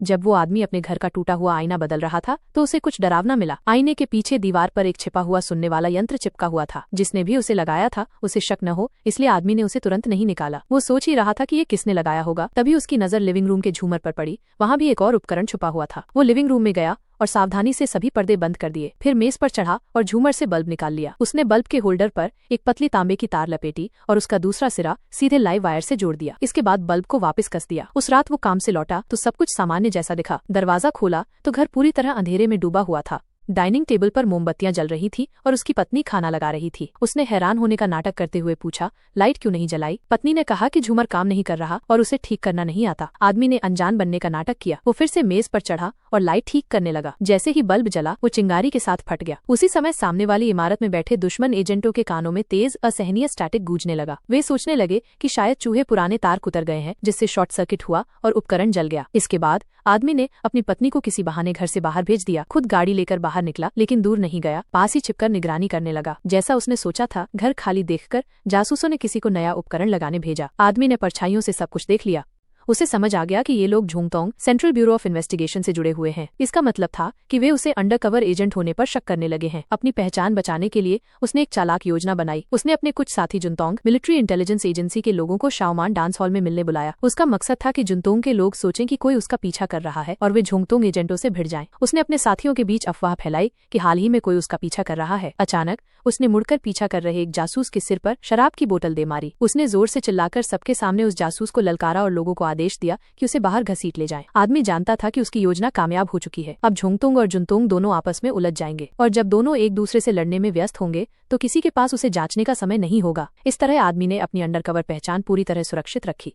जब वो आदमी अपने घर का टूटा हुआ आईना बदल रहा था तो उसे कुछ डरावना मिला। आईने के पीछे दीवार पर एक छिपा हुआ सुनने वाला यंत्र चिपका हुआ था। जिसने भी उसे लगाया था उसे शक न हो, इसलिए आदमी ने उसे तुरंत नहीं निकाला। वो सोच ही रहा था कि ये किसने लगाया होगा, तभी उसकी नजर लिविंग रूम के झूमर पर पड़ी। वहाँ भी एक और उपकरण छुपा हुआ था। वो लिविंग रूम में गया और सावधानी से सभी पर्दे बंद कर दिए। फिर मेज पर चढ़ा और झूमर से बल्ब निकाल लिया। उसने बल्ब के होल्डर पर एक पतली तांबे की तार लपेटी और उसका दूसरा सिरा सीधे लाइव वायर से जोड़ दिया। इसके बाद बल्ब को वापस कस दिया। उस रात वो काम से लौटा तो सब कुछ सामान्य जैसा दिखा। दरवाजा खोला तो घर पूरी तरह अंधेरे में डूबा हुआ था। डाइनिंग टेबल पर मोमबत्तियां जल रही थी और उसकी पत्नी खाना लगा रही थी। उसने हैरान होने का नाटक करते हुए पूछा, लाइट क्यों नहीं जलाई? पत्नी ने कहा कि झूमर काम नहीं कर रहा और उसे ठीक करना नहीं आता। आदमी ने अनजान बनने का नाटक किया। वो फिर से मेज पर चढ़ा और लाइट ठीक करने लगा। जैसे ही बल्ब जला वो चिंगारी के साथ फट गया। उसी समय सामने वाली इमारत में बैठे दुश्मन एजेंटों के कानों में तेज असहनीय स्टैटिक गूंजने लगा। वे सोचने लगे कि शायद चूहे पुराने तार कुतर गए हैं, जिससे शॉर्ट सर्किट हुआ और उपकरण जल गया। इसके बाद आदमी ने अपनी पत्नी को किसी बहाने घर से बाहर भेज दिया। खुद गाड़ी लेकर बाहर निकला, लेकिन दूर नहीं गया। पास ही छिपकर निगरानी करने लगा। जैसा उसने सोचा था, घर खाली देखकर जासूसों ने किसी को नया उपकरण लगाने भेजा। आदमी ने परछाइयों से सब कुछ देख लिया। उसे समझ आ गया कि ये लोग झोंगतोंग सेंट्रल ब्यूरो ऑफ इन्वेस्टिगेशन से जुड़े हुए हैं। इसका मतलब था कि वे उसे अंडरकवर एजेंट होने पर शक करने लगे हैं। अपनी पहचान बचाने के लिए उसने एक चालाक योजना बनाई। उसने अपने कुछ साथी जुनतोंग मिलिट्री इंटेलिजेंस एजेंसी के लोगों को शाओमान डांस हॉल में मिलने बुलाया। उसका मकसद था कि जुनतोंग के लोग सोचें कि कोई उसका पीछा कर रहा है और वे झोंगतोंग एजेंटों से भिड़ जाएं। उसने अपने साथियों के बीच अफवाह फैलाई कि हाल ही में कोई उसका पीछा कर रहा है। अचानक उसने मुड़कर पीछा कर रहे एक जासूस के सिर पर शराब की बोतल दे मारी। उसने जोर से चिल्लाकर सबके सामने उस जासूस को ललकारा और लोगों को आदेश दिया कि उसे बाहर घसीट ले जाएं। आदमी जानता था कि उसकी योजना कामयाब हो चुकी है। अब झोंगतोंग और जुनतोंग दोनों आपस में उलझ जाएंगे और जब दोनों एक दूसरे से लड़ने में व्यस्त होंगे तो किसी के पास उसे जांचने का समय नहीं होगा। इस तरह आदमी ने अपनी अंडरकवर पहचान पूरी तरह सुरक्षित रखी।